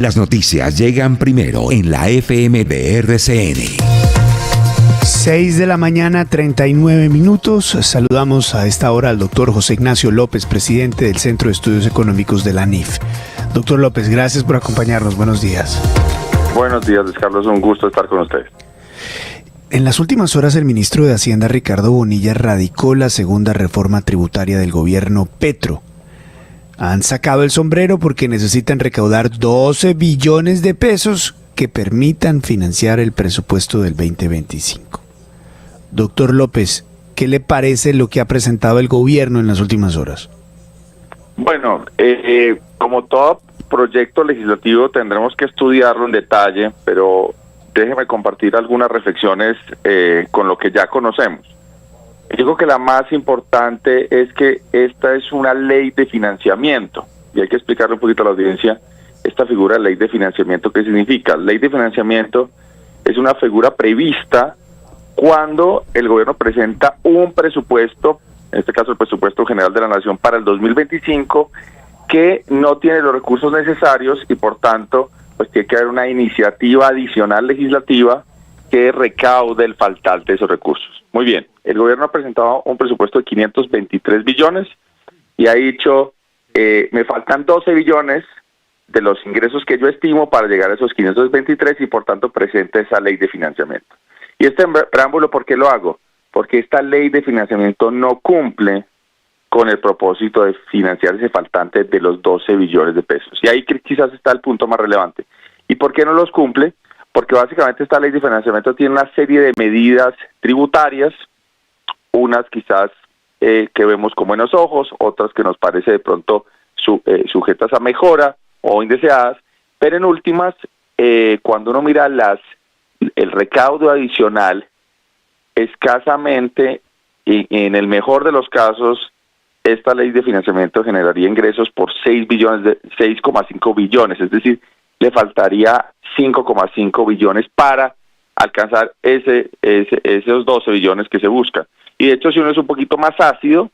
Las noticias llegan primero en la FM de RCN. 6 de la mañana, 39 minutos. Saludamos a esta hora al doctor José Ignacio López, presidente del Centro de Estudios Económicos de la ANIF. Doctor López, gracias por acompañarnos. Buenos días. Buenos días, Luis Carlos. Un gusto estar con ustedes. En las últimas horas, el ministro de Hacienda, Ricardo Bonilla, radicó la segunda reforma tributaria del gobierno Petro. Han sacado el sombrero porque necesitan recaudar 12 billones de pesos que permitan financiar el presupuesto del 2025. Doctor López, ¿qué le parece lo que ha presentado el gobierno en las últimas horas? Bueno, como todo proyecto legislativo tendremos que estudiarlo en detalle, pero déjeme compartir algunas reflexiones con lo que ya conocemos. Yo creo que la más importante es que esta es una ley de financiamiento, y hay que explicarle un poquito a la audiencia esta figura de ley de financiamiento. ¿Qué significa? Ley de financiamiento es una figura prevista cuando el gobierno presenta un presupuesto, en este caso el presupuesto general de la Nación para el 2025, que no tiene los recursos necesarios y por tanto pues tiene que haber una iniciativa adicional legislativa que recaude el faltante de esos recursos. Muy bien, el gobierno ha presentado un presupuesto de 523 billones y ha dicho, me faltan 12 billones de los ingresos que yo estimo para llegar a esos 523 y por tanto presenta esa ley de financiamiento. Y este preámbulo, ¿por qué lo hago? Porque esta ley de financiamiento no cumple con el propósito de financiar ese faltante de los 12 billones de pesos. Y ahí quizás está el punto más relevante. ¿Y por qué no los cumple? Porque básicamente esta ley de financiamiento tiene una serie de medidas tributarias, unas quizás que vemos con buenos ojos, otras que nos parece de pronto sujetas a mejora o indeseadas, pero en últimas, cuando uno mira el recaudo adicional, escasamente, y en el mejor de los casos, esta ley de financiamiento generaría ingresos por 6,5 billones, es decir, le faltaría 5,5 billones para alcanzar esos 12 billones que se buscan. Y de hecho, si uno es un poquito más ácido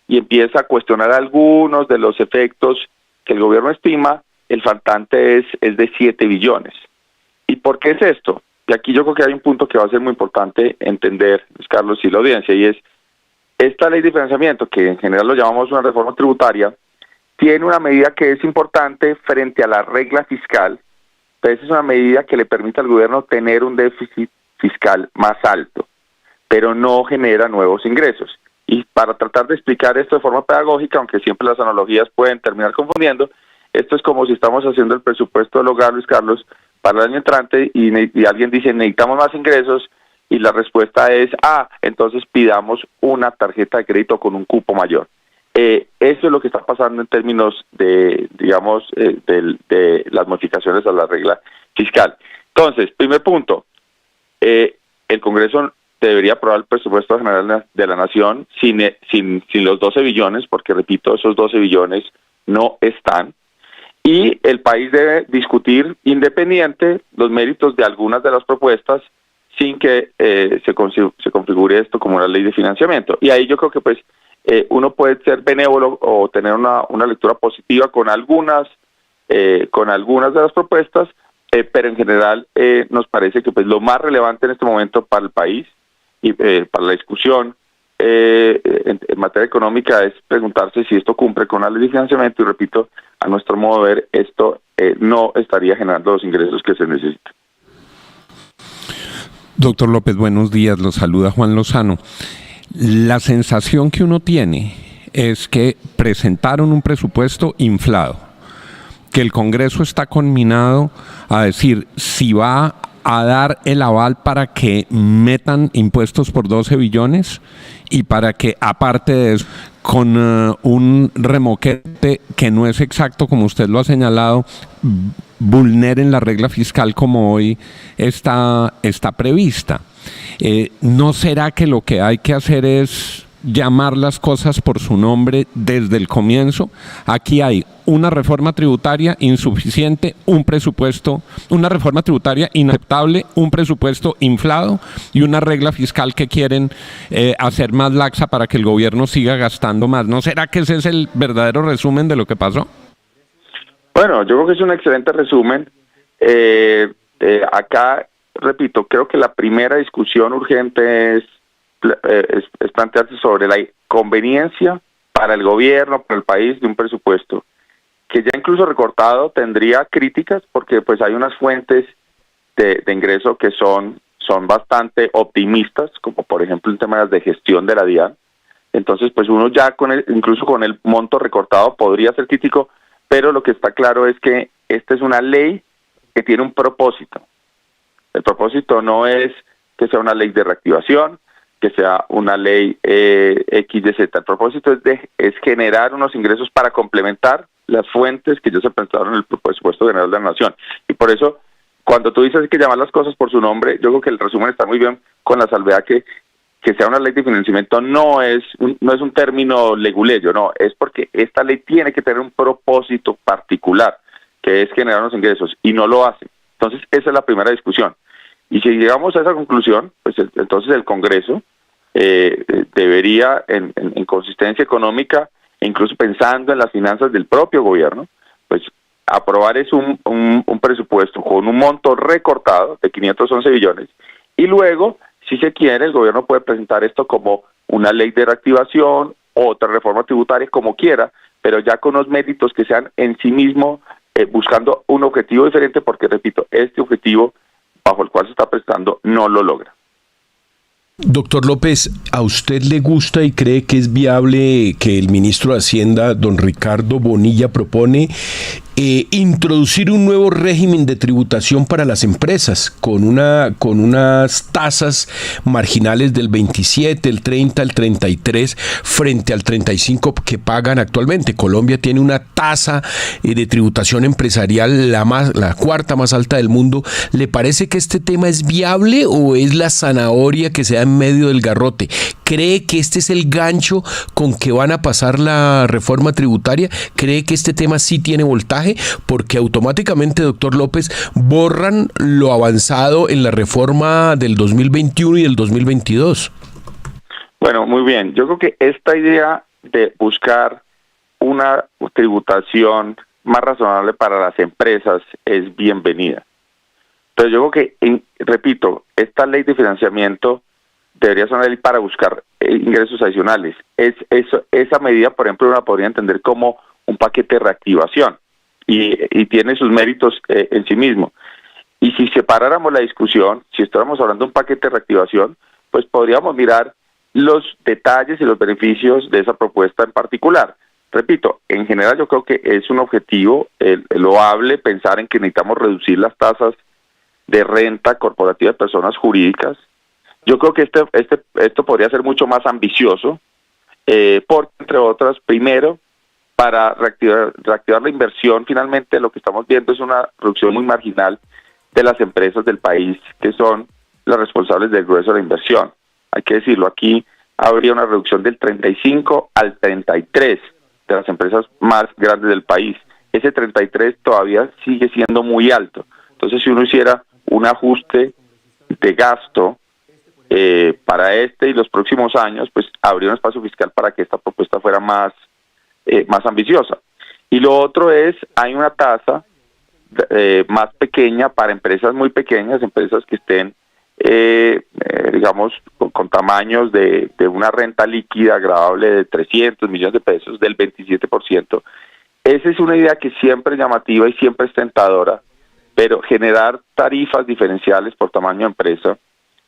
y empieza a cuestionar algunos de los efectos que el gobierno estima, el faltante es de 7 billones. ¿Y por qué es esto? Y aquí yo creo que hay un punto que va a ser muy importante entender, Luis Carlos, y la audiencia, y es esta ley de financiamiento, que en general lo llamamos una reforma tributaria, tiene una medida que es importante frente a la regla fiscal, pero esa es una medida que le permite al gobierno tener un déficit fiscal más alto, pero no genera nuevos ingresos. Y para tratar de explicar esto de forma pedagógica, aunque siempre las analogías pueden terminar confundiendo, esto es como si estamos haciendo el presupuesto del hogar, Luis Carlos, para el año entrante y alguien dice necesitamos más ingresos y la respuesta es entonces pidamos una tarjeta de crédito con un cupo mayor. Eso es lo que está pasando en términos de, digamos, de las modificaciones a la regla fiscal. Entonces, primer punto, el Congreso debería aprobar el presupuesto general de la Nación sin los 12 billones, porque repito, esos 12 billones no están. Y el país debe discutir independiente los méritos de algunas de las propuestas sin que se configure esto como una ley de financiamiento. Y ahí yo creo que pues uno puede ser benévolo o tener una lectura positiva con algunas de las propuestas, pero en general nos parece que pues lo más relevante en este momento para el país y para la discusión en materia económica es preguntarse si esto cumple con la ley de financiamiento y repito, a nuestro modo de ver, esto no estaría generando los ingresos que se necesitan. Doctor López, buenos días, los saluda Juan Lozano. La sensación que uno tiene es que presentaron un presupuesto inflado, que el Congreso está conminado a decir si va a dar el aval para que metan impuestos por 12 billones y para que, aparte de eso, con un remoquete que no es exacto, como usted lo ha señalado, vulneren la regla fiscal como hoy está prevista. ¿No será que lo que hay que hacer es llamar las cosas por su nombre desde el comienzo? Aquí hay una reforma tributaria insuficiente, un presupuesto, una reforma tributaria inaceptable, un presupuesto inflado y una regla fiscal que quieren hacer más laxa para que el gobierno siga gastando más. ¿No será que ese es el verdadero resumen de lo que pasó? Bueno, yo creo que es un excelente resumen. Acá, repito, creo que la primera discusión urgente es plantearse sobre la conveniencia para el gobierno, para el país, de un presupuesto que ya incluso recortado tendría críticas, porque pues hay unas fuentes de ingreso que son bastante optimistas, como por ejemplo en temas de gestión de la DIAN. Entonces pues uno ya incluso con el monto recortado podría ser crítico, pero lo que está claro es que esta es una ley que tiene un propósito. El propósito no es que sea una ley de reactivación, que sea una ley XYZ. El propósito es generar unos ingresos para complementar las fuentes que ya se presentaron en el presupuesto general de la Nación. Y por eso, cuando tú dices que llamar las cosas por su nombre, yo creo que el resumen está muy bien, con la salvedad que sea una ley de financiamiento no es un término leguleyo, no, es porque esta ley tiene que tener un propósito particular, que es generar unos ingresos, y no lo hace. Entonces, esa es la primera discusión. Y si llegamos a esa conclusión, pues entonces el Congreso debería, en consistencia económica, e incluso pensando en las finanzas del propio gobierno, pues aprobar un presupuesto con un monto recortado de 511 billones, y luego, si se quiere, el gobierno puede presentar esto como una ley de reactivación, otra reforma tributaria, como quiera, pero ya con unos méritos que sean en sí mismo buscando un objetivo diferente, porque, repito, este objetivo bajo el cual se está prestando no lo logra. Doctor López, ¿a usted le gusta y cree que es viable que el ministro de Hacienda, don Ricardo Bonilla, propone introducir un nuevo régimen de tributación para las empresas con unas tasas marginales del 27, el 30, el 33 frente al 35 que pagan actualmente? Colombia tiene una tasa de tributación empresarial la cuarta más alta del mundo. ¿Le parece que este tema es viable o es la zanahoria que se da en medio del garrote? ¿Cree que este es el gancho con que van a pasar la reforma tributaria? ¿Cree que este tema sí tiene voltaje? Porque automáticamente, doctor López, borran lo avanzado en la reforma del 2021 y del 2022. Bueno, muy bien. Yo creo que esta idea de buscar una tributación más razonable para las empresas es bienvenida. Pero yo creo que, repito, esta ley de financiamiento debería ser una ley para buscar ingresos adicionales. Esa medida, por ejemplo, uno la podría entender como un paquete de reactivación y tiene sus méritos en sí mismo. Y si separáramos la discusión, si estuviéramos hablando de un paquete de reactivación, pues podríamos mirar los detalles y los beneficios de esa propuesta en particular. Repito, en general yo creo que es un objetivo loable pensar en que necesitamos reducir las tasas de renta corporativa de personas jurídicas. Yo creo que esto podría ser mucho más ambicioso, porque, entre otras, primero, para reactivar la inversión, finalmente lo que estamos viendo es una reducción muy marginal de las empresas del país, que son las responsables del grueso de la inversión. Hay que decirlo, aquí habría una reducción del 35 al 33 de las empresas más grandes del país. Ese 33 todavía sigue siendo muy alto. Entonces, si uno hiciera un ajuste de gasto para este y los próximos años, pues habría un espacio fiscal para que esta propuesta fuera más ambiciosa. Y lo otro es, hay una tasa más pequeña para empresas muy pequeñas, empresas que estén, digamos, con tamaños de una renta líquida agradable de 300 millones de pesos, del 27%. Esa es una idea que siempre es llamativa y siempre es tentadora, pero generar tarifas diferenciales por tamaño de empresa,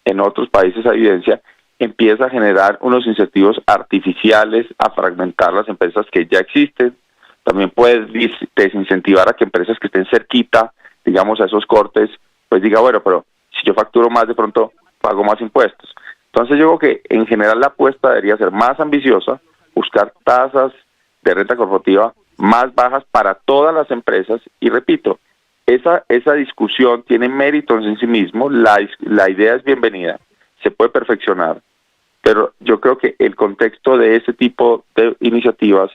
en otros países a evidencia, empieza a generar unos incentivos artificiales a fragmentar las empresas que ya existen. También puede desincentivar a que empresas que estén cerquita, digamos, a esos cortes, pues diga, bueno, pero si yo facturo más, de pronto pago más impuestos. Entonces yo creo que en general la apuesta debería ser más ambiciosa, buscar tasas de renta corporativa más bajas para todas las empresas, y repito, esa discusión tiene mérito en sí mismo, la idea es bienvenida, se puede perfeccionar, pero yo creo que el contexto de ese tipo de iniciativas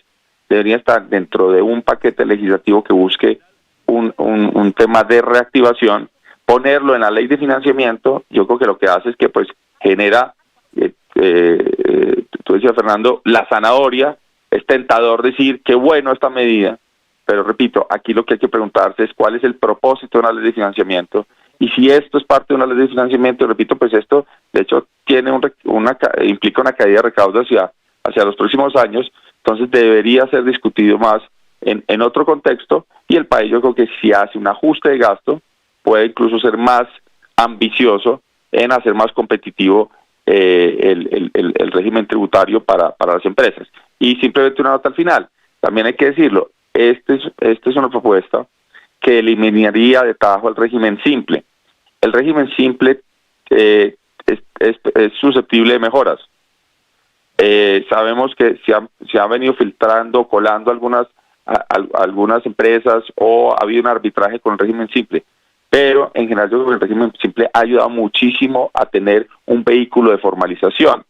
debería estar dentro de un paquete legislativo que busque un tema de reactivación, ponerlo en la ley de financiamiento. Yo creo que lo que hace es que pues genera, tú decías, Fernando, la zanahoria. Es tentador decir qué bueno esta medida, Pero repito, aquí lo que hay que preguntarse es cuál es el propósito de una ley de financiamiento, y si esto es parte de una ley de financiamiento, repito, pues esto de hecho tiene implica una caída de recaudo hacia los próximos años. Entonces debería ser discutido más en otro contexto, y el país, yo creo que si hace un ajuste de gasto, puede incluso ser más ambicioso en hacer más competitivo el régimen tributario para las empresas. Y simplemente una nota al final, también hay que decirlo, esta es una propuesta que eliminaría de tajo el régimen simple. El régimen simple es susceptible de mejoras. Sabemos que se han venido filtrando, colando algunas empresas, o ha habido un arbitraje con el régimen simple, pero en general yo creo que el régimen simple ha ayudado muchísimo a tener un vehículo de formalización.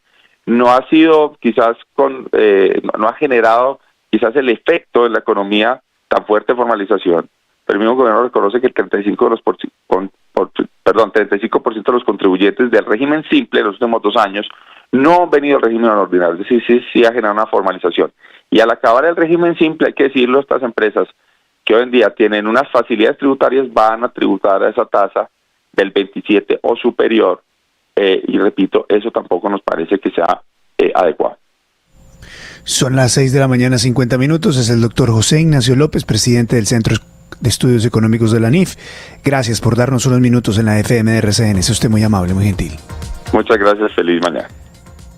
No ha sido quizás no ha generado quizás el efecto en la economía tan fuerte de formalización, pero el mismo gobierno reconoce que el 35% de los contribuyentes del régimen simple en los últimos 2 años no han venido al régimen ordinario, es decir, sí ha generado una formalización. Y al acabar el régimen simple, hay que decirlo, estas empresas que hoy en día tienen unas facilidades tributarias van a tributar a esa tasa del 27 o superior, y repito, eso tampoco nos parece que sea adecuado. Son las 6:50 a.m, es el doctor José Ignacio López, presidente del Centro de Estudios Económicos de la ANIF. Gracias por darnos unos minutos en la FM de RCN, es usted muy amable, muy gentil. Muchas gracias, feliz mañana.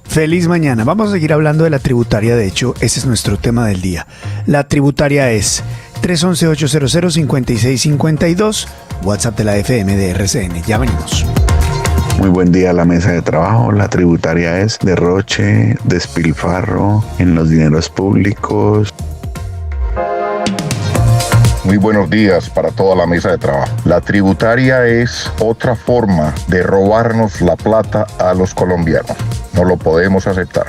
Feliz mañana. Vamos a seguir hablando de la tributaria, de hecho, ese es nuestro tema del día. La tributaria es 311-800-5652, WhatsApp de la FM de RCN. Ya venimos. Muy buen día a la mesa de trabajo. La tributaria es derroche, despilfarro en los dineros públicos. Muy buenos días para toda la mesa de trabajo. La tributaria es otra forma de robarnos la plata a los colombianos. No lo podemos aceptar.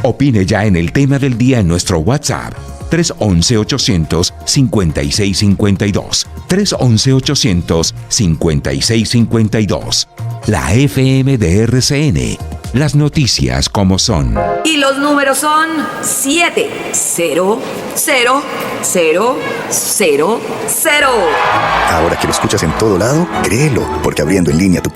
Opine ya en el tema del día en nuestro WhatsApp. 311-800-5652. 311-800-5652. La FM de RCN. Las noticias como son. Y los números son 7000000. Ahora que lo escuchas en todo lado, créelo, porque abriendo en línea tu